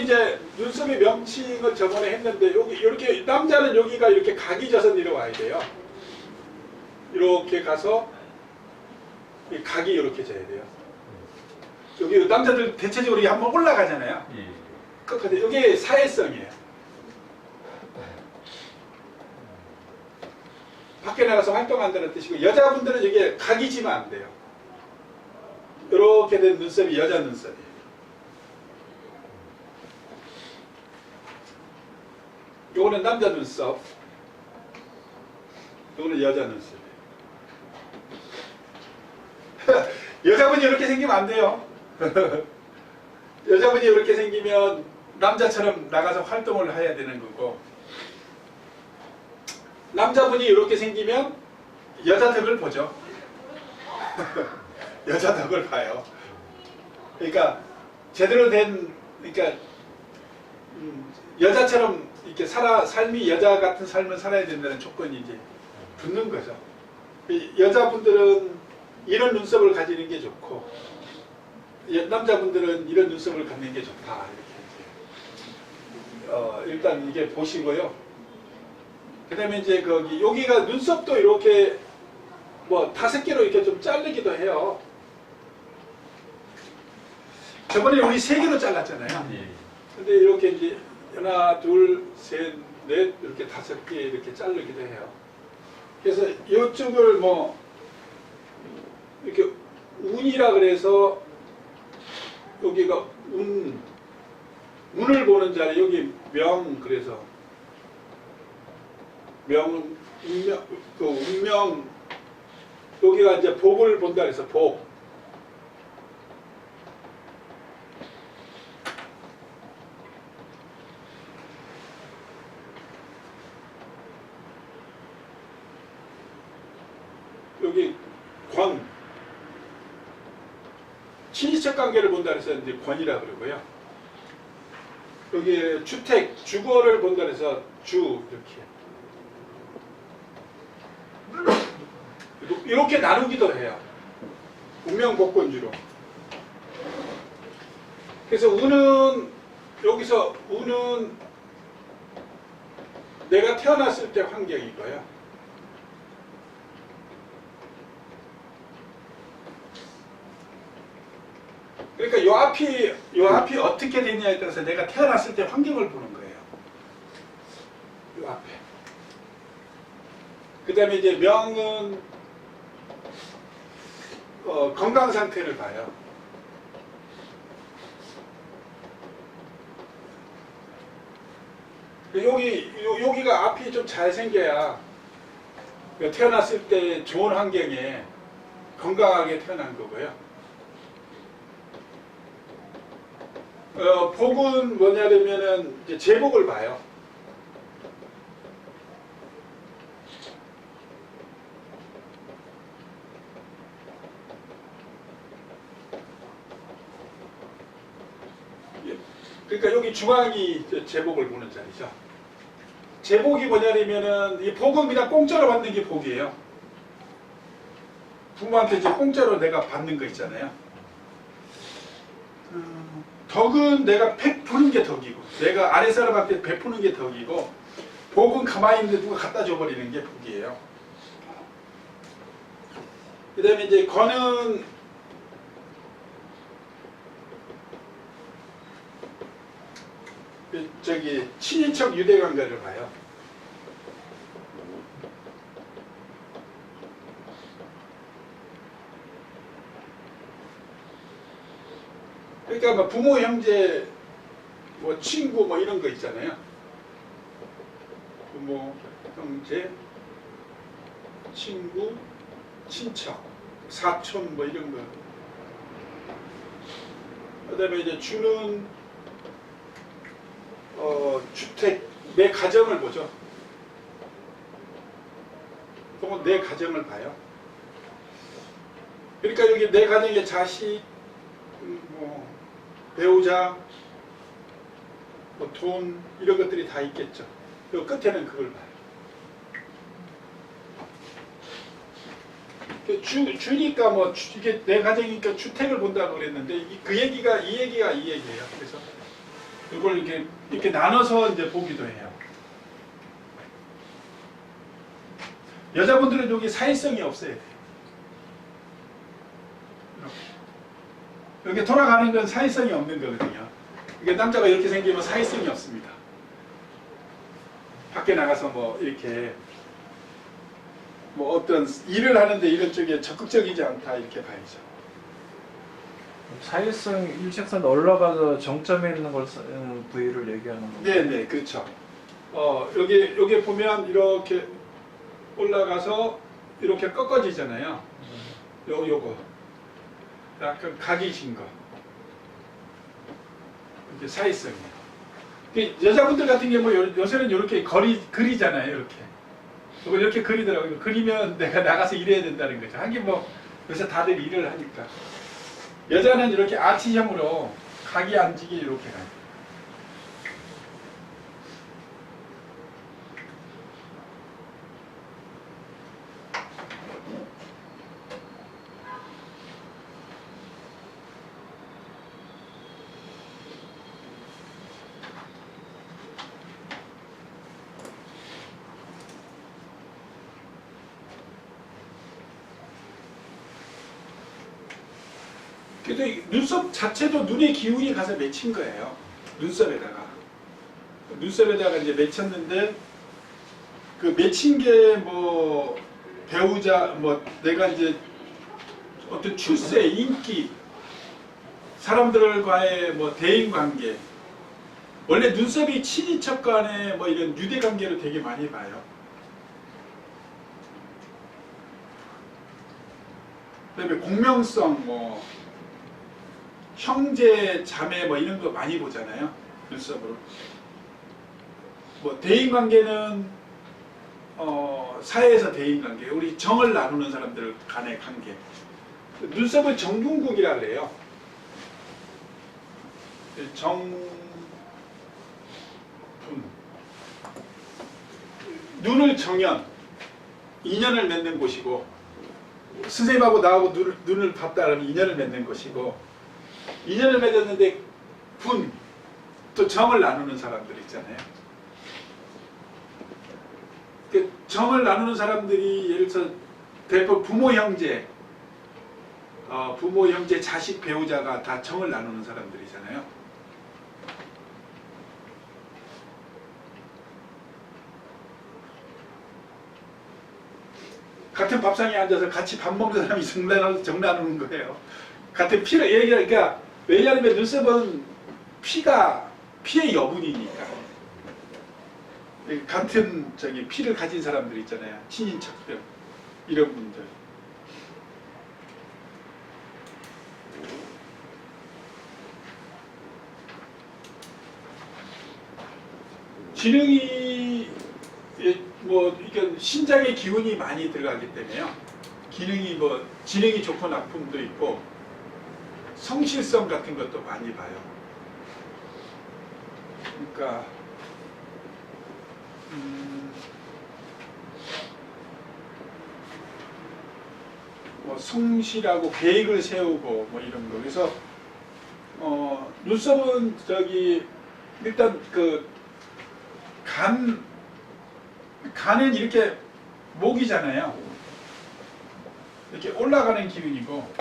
이제 눈썹의 명칭을 저번에 했는데 여기 이렇게 남자는 여기가 이렇게 각이 져서 내려와야 돼요. 이렇게 가서 이 각이 이렇게 져야 돼요. 여기 남자들 대체적으로 이게 한번 올라가잖아요. 끝까지 이게 사회성이에요. 밖에 나가서 활동한다는 뜻이고 여자분들은 이게 각이 지면 안 돼요. 이렇게 된 눈썹이 여자 눈썹이에요. 요거는 남자 눈썹, 요거는 여자 눈썹이에요. 여자분이 이렇게 생기면 안 돼요. 여자분이 이렇게 생기면 남자처럼 나가서 활동을 해야 되는 거고, 남자분이 이렇게 생기면 여자 덕을 보죠. 여자 덕을 봐요. 그러니까 제대로 된, 그러니까 여자처럼 이렇게 삶이 여자 같은 삶을 살아야 된다는 조건이 이제 붙는 거죠. 여자분들은 이런 눈썹을 가지는 게 좋고, 남자분들은 이런 눈썹을 갖는 게 좋다. 이렇게 일단 이게 보시고요. 그 다음에 이제 여기가 눈썹도 이렇게 뭐 5개로 이렇게 좀 자르기도 해요. 저번에 우리 3개로 잘랐잖아요. 근데 이렇게 이제 하나, 둘, 셋, 넷 이렇게 5개 이렇게 자르기도 해요. 그래서 이쪽을 뭐 이렇게 운이라 그래서 여기가 운을 보는 자리, 여기 명, 그래서 명, 운명, 운명, 여기가 이제 복을 본다 그래서 복. 여기 권, 친인척 관계를 본다 그래서 이제 권이라 그러고요. 여기 주택, 주거를 본다 그래서 주, 이렇게 나누기도 해요. 운명복권주로. 그래서 운은, 여기서 운은 내가 태어났을 때 환경이고요. 그러니까 요 앞이 어떻게 되냐에 따라서 내가 태어났을 때 환경을 보는 거예요. 요 앞에. 그 다음에 이제 명은 건강 상태를 봐요. 여기가 앞이 좀 잘 생겨야 태어났을 때 좋은 환경에 건강하게 태어난 거고요. 복은 뭐냐면은 이제 제복을 봐요. 그러니까 여기 중앙이 제복을 보는 자리죠. 제복이 뭐냐면은 이 복은 그냥 공짜로 받는 게 복이에요. 부모한테 이제 공짜로 내가 받는 거 있잖아요. 덕은 내가 베푸는 게 덕이고, 내가 아래 사람한테 베푸는 게 덕이고, 복은 가만히 있는데 누가 갖다 줘버리는 게 복이에요. 그 다음에 이제 건은 저기 친인척 유대관계를 봐요. 그러니까 뭐 부모, 형제, 뭐 친구 뭐 이런 거 있잖아요. 부모, 형제, 친구, 친척, 사촌 뭐 이런 거. 그다음에 이제 주는 주택, 내 가정을 보죠. 또는 내 가정을 봐요. 그러니까 여기 내 가정의 자식, 뭐 배우자, 뭐 돈 이런 것들이 다 있겠죠. 그 끝에는 그걸 봐요. 주니까 뭐 이게 내 가정이니까 주택을 본다고 그랬는데 이 얘기예요. 그래서 이걸 이렇게 나눠서 이제 보기도 해요. 여자분들은 여기 사회성이 없어야 돼요. 이렇게 돌아가는 건 사회성이 없는 거거든요. 이게 남자가 이렇게 생기면 사회성이 없습니다. 밖에 나가서 뭐 이렇게 뭐 어떤 일을 하는데 이런 쪽에 적극적이지 않다 이렇게 봐야죠. 사회성 일직선 올라가서 정점에 있는 걸 부위를 얘기하는 거예요. 네네 그렇죠. 여기 보면 이렇게 올라가서 이렇게 꺾어지잖아요. 요거 약간 각이 진 거. 이게 사회성이에요. 여자분들 같은 경우 요새는 이렇게 그리잖아요. 이렇게. 이걸 이렇게 그리더라고요. 그리면 내가 나가서 일해야 된다는 거죠. 하긴 뭐 요새 다들 일을 하니까. 여자는 이렇게 아치형으로 각이 안 지게 이렇게 가요. 그래도 눈썹 자체도 눈의 기운이 가서 맺힌 거예요. 눈썹에다가 이제 맺혔는데 그 맺힌 게 뭐 배우자 뭐 내가 이제 어떤 출세, 인기, 사람들과의 뭐 대인 관계. 원래 눈썹이 친인척 간에 뭐 이런 유대 관계로 되게 많이 봐요. 그다음에 공명성 뭐 형제, 자매 뭐 이런 거 많이 보잖아요. 눈썹으로. 뭐 대인관계는 사회에서 대인관계, 우리 정을 나누는 사람들 간의 관계. 눈썹은 정궁극이라 그래요. 눈을 정연, 인연을 맺는 곳이고, 선생님하고 나하고 눈을 봤다 그러면 인연을 맺는 곳이고, 인연을 맺었는데 분, 또 정을 나누는 사람들 있잖아요. 그 정을 나누는 사람들이 예를 들어서 대표 부모 형제, 자식, 배우자가 다 정을 나누는 사람들이잖아요. 같은 밥상에 앉아서 같이 밥 먹는 사람이 정 나누는 거예요. 같은 피를 얘기하니까 왜냐하면 눈썹은 피의 여분이니까. 같은 피를 가진 사람들 있잖아요. 친인척들 이런 분들. 지능이 뭐 이게 신장의 기운이 많이 들어가기 때문에요. 기능이 뭐 지능이 좋고 나쁨도 있고 성실성 같은 것도 많이 봐요. 그러니까 뭐 성실하고 계획을 세우고 뭐 이런 거. 그래서 눈썹은 일단 간은 이렇게 목이잖아요. 이렇게 올라가는 기운이고,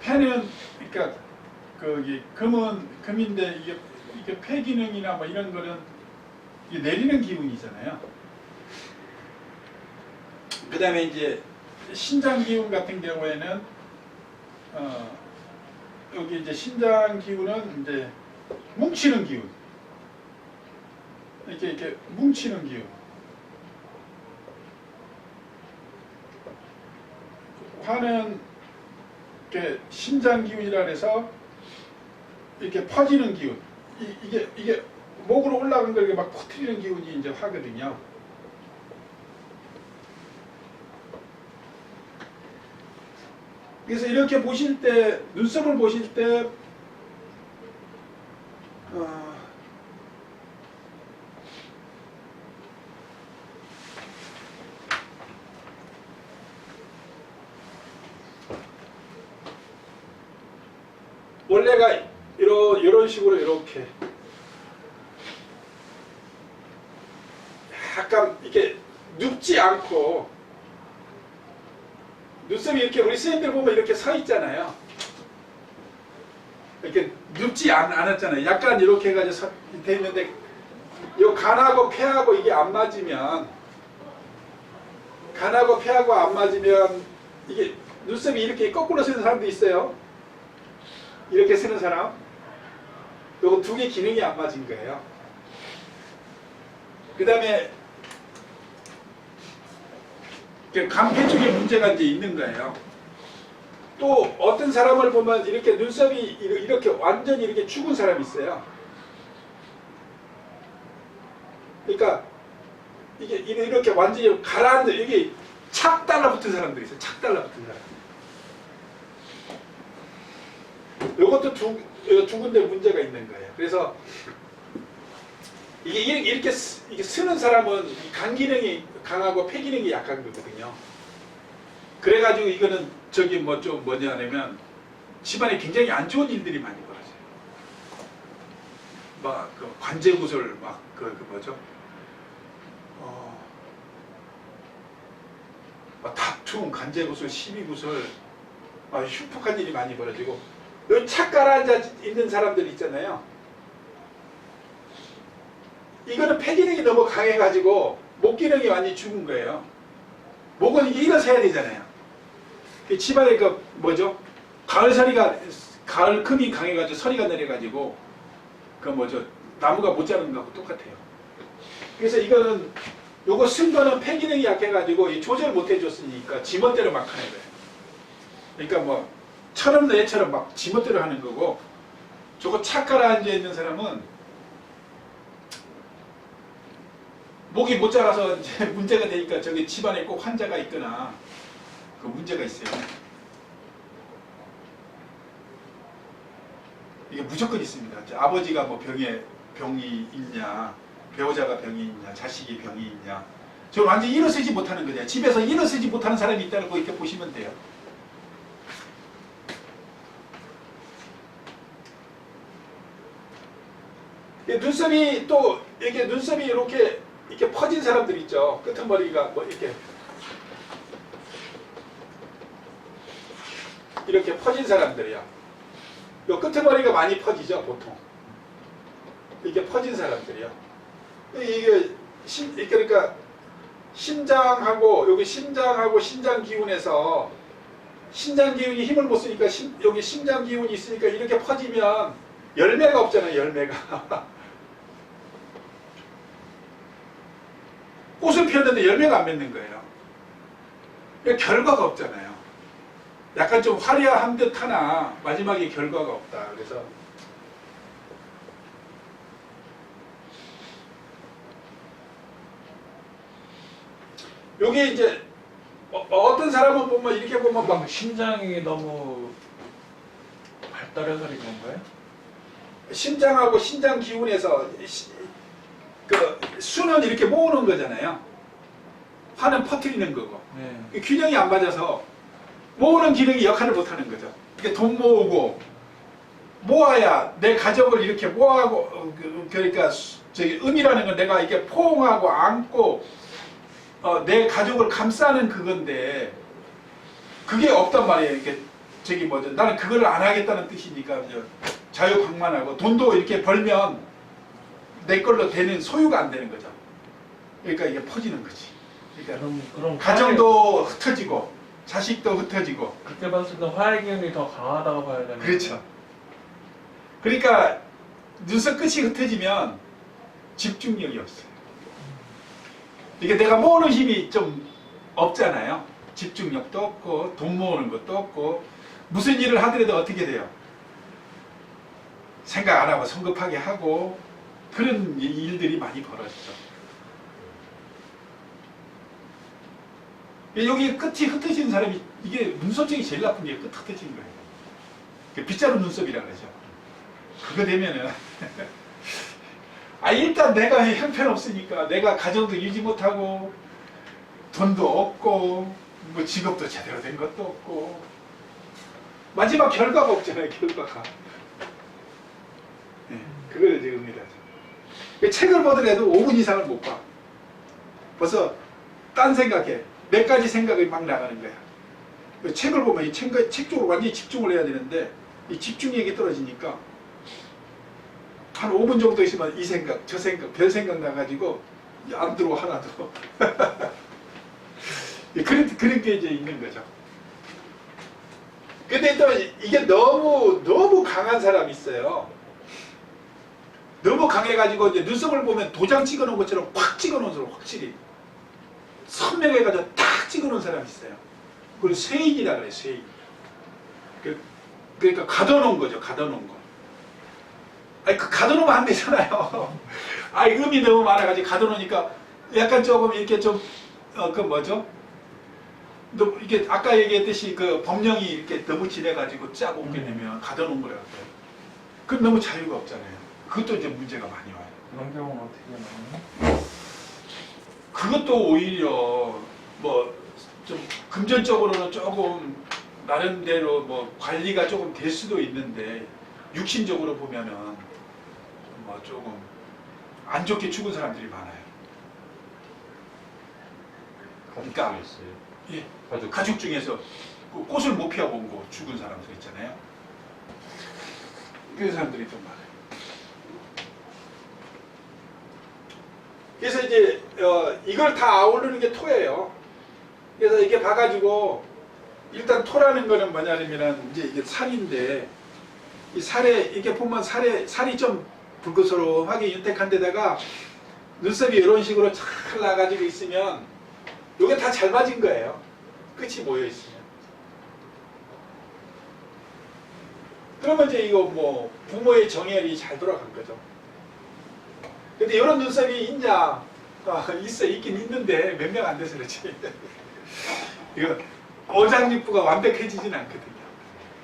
폐는 그러니까 금인데 이게 폐 기능이나 뭐 이런 거는 이게 내리는 기운이잖아요. 그다음에 이제 신장 기운 같은 경우에는 여기 이제 신장 기운은 이제 뭉치는 기운. 이렇게 뭉치는 기운. 화는 이렇게 신장 기운이라 해서 이렇게 퍼지는 기운. 이게 목으로 올라간 걸 막 퍼뜨리는 기운이 이제 화거든요. 그래서 이렇게 보실 때, 눈썹을 보실 때 원래가 이런 식으로 이렇게 약간 이렇게 눕지 않고 눈썹이 이렇게 우리 선생님들 보면 이렇게 서 있잖아요. 이렇게 눕지 않았잖아요. 약간 이렇게 해가지고 돼 있는데 이 간하고 폐하고 이게 안 맞으면 간하고 폐하고 안 맞으면 이게 눈썹이 이렇게 거꾸로 쓰는 사람도 있어요. 이렇게 쓰는 사람. 요거 두 개 기능이 안 맞은 거예요. 그 다음에 간폐 쪽에 문제가 이제 있는 거예요. 또 어떤 사람을 보면 이렇게 눈썹이 이렇게 완전히 이렇게 죽은 사람이 있어요. 그러니까 이게 이렇게 완전히 가라앉아 이게 착 달라붙은 사람들이 있어요. 착 달라붙은 사람. 이것도 두 군데 문제가 있는 거예요. 그래서 이게 이렇게 쓰는 사람은 간 기능이 강하고 폐 기능이 약한 거거든요. 그래가지고 이거는 저기 뭐 좀 뭐냐면 집안에 굉장히 안 좋은 일들이 많이 벌어져요. 막 그 관제구설 막 그 뭐죠? 막 다툼, 관제구설, 시비구설, 흉폭한 일이 많이 벌어지고 여기 착 가라앉아 있는 사람들 있잖아요. 이거는 폐 기능이 너무 강해가지고 목 기능이 완전히 죽은 거예요. 목은 이게 일어서 해야 되잖아요. 집안에 그 뭐죠? 가을 금이 강해가지고 서리가 내려가지고 그 뭐죠? 나무가 못 자라는 거하고 똑같아요. 그래서 이거는 요거 쓴 거는 폐 기능이 약해가지고 조절 못 해줬으니까 지멋대로 막 하는 거예요. 그러니까 뭐 철없는 애처럼 막 지멋대로 하는 거고 저거 착 가라앉아 있는 사람은 목이 못 자라서 이제 문제가 되니까 저기 집안에 꼭 환자가 있거나 그 문제가 있어요. 이게 무조건 있습니다. 아버지가 뭐 병이 있냐, 배우자가 병이 있냐, 자식이 병이 있냐. 저는 완전히 일어서지 못하는 거냐. 집에서 일어서지 못하는 사람이 있다는 거 이렇게 보시면 돼요. 눈썹이 또 이렇게 눈썹이 이렇게 퍼진 사람들 있죠. 끄트머리가 뭐 이렇게 퍼진 사람들이요. 요 끄트머리가 많이 퍼지죠, 보통. 이게 퍼진 사람들이요. 이게 그러니까 심장하고 여기 심장하고 신장 기운에서 신장 기운이 힘을 못 쓰니까 여기 심장 기운이 있으니까 이렇게 퍼지면 열매가 없잖아요, 열매가. 꽃을 피웠는데 열매가 안 맺는 거예요. 그러니까 결과가 없잖아요. 약간 좀 화려한 듯 하나 마지막에 결과가 없다. 그래서 요게 이제 어떤 사람은 보면 이렇게 보면 막 심장이 너무 발달해서 그런 거예요? 심장하고 신장 기운에서 그 수는 이렇게 모으는 거잖아요. 화는 퍼뜨리는 거고. 네. 균형이 안 맞아서 모으는 기능이 역할을 못하는 거죠. 이게 돈 모으고 모아야 내 가족을 이렇게 모아고 그러니까 저기 음이라는 건 내가 이렇게 포옹하고 안고 내 가족을 감싸는 그건데 그게 없단 말이에요. 이게 저기 뭐죠? 나는 그걸 안 하겠다는 뜻이니까 자유방만하고 돈도 이렇게 벌면 내 걸로 되는 소유가 안 되는 거죠. 그러니까 이게 퍼지는 거지. 그러니까 그럼 가정도 흩어지고 자식도 흩어지고. 그렇게 봤을 때 화의 기운이 더 강하다고 봐야 되는. 그렇죠. 그러니까 눈썹 끝이 흩어지면 집중력이 없어요. 이게 내가 모으는 힘이 좀 없잖아요. 집중력도 없고 돈 모으는 것도 없고 무슨 일을 하더라도 어떻게 돼요? 생각 안 하고 성급하게 하고 그런 일들이 많이 벌어지죠. 여기 끝이 흩어지는 사람이 이게 눈썹증이 제일 나쁜 게 끝 흩어지는 거예요. 빗자루 눈썹이라고 그러죠. 그거 되면은 일단 내가 형편없으니까 내가 가정도 유지 못하고 돈도 없고 뭐 직업도 제대로 된 것도 없고 마지막 결과가 없잖아요. 결과가. 그걸 이제 의미를 하죠. 책을 보더라도 5분 이상을 못 봐. 벌써 딴 생각해. 몇 가지 생각이 막 나가는 거야. 책을 보면 이 책 쪽으로 완전히 집중을 해야 되는데 이 집중력이 떨어지니까 한 5분 정도 있으면 이 생각, 저 생각, 별 생각 나가지고 안 들어와 하나도. 그런 게 이제 있는 거죠. 근데 또 이게 너무 강한 사람이 있어요. 너무 강해가지고 이제 눈썹을 보면 도장 찍어놓은 것처럼 확 찍어놓은 사람, 확실히 선명해가지고 딱 찍어놓은 사람이 있어요. 그걸 쇠인이라 그래요. 쇠인. 그러니까 가둬놓은 거죠. 가둬놓은 거. 아니 그 가둬놓으면 안 되잖아요. 아니 음이 너무 많아가지고 가둬놓으니까 약간 조금 이렇게 좀 그 뭐죠? 이게 아까 얘기했듯이 그 법령이 이렇게 너무 진해가지고 쫙 오게 되면 가둬놓은 거라고 해요. 그럼 너무 자유가 없잖아요. 그것도 이제 문제가 많이 와요. 그런 경우는 어떻게 나와요? 그것도 오히려 뭐 좀 금전적으로는 조금 나름대로 뭐 관리가 조금 될 수도 있는데 육신적으로 보면은 뭐 조금 안 좋게 죽은 사람들이 많아요. 그러니까 예, 가족 중에서 그 꽃을 못 피하고 온 거 죽은 사람들 있잖아요. 그런 사람들이 좀 많아요. 그래서 이제 이걸 다 아우르는 게 토예요. 그래서 이렇게 봐가지고 일단 토라는 거는 뭐냐면은 이제 이게 살인데 이 살에 이렇게 보면 살이 좀 붉은소름하게 윤택한 데다가 눈썹이 이런 식으로 잘 나가지고 있으면 이게 다 잘 맞은 거예요. 끝이 모여 있으면. 그러면 이제 이거 뭐 부모의 정열이 잘 돌아간 거죠. 근데 이런 눈썹이 있냐? 있긴 있는데 몇 명 안 돼서 그렇지. 이거 오장육부가 완벽해지진 않거든요.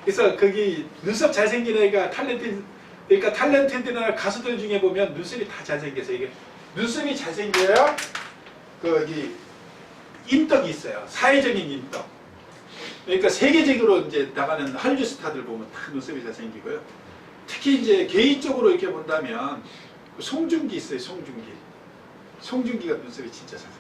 그래서 거기 눈썹 잘생긴 애가 그러니까 탤런트들이나 가수들 중에 보면 눈썹이 다 잘생겨서 이게 눈썹이 잘생겨야 거기 인덕이 있어요. 사회적인 인덕. 그러니까 세계적으로 이제 나가는 한류 스타들 보면 다 눈썹이 잘생기고요. 특히 이제 개인적으로 이렇게 본다면 송중기 있어요. 송중기가 눈썹이 진짜 잘생겨요.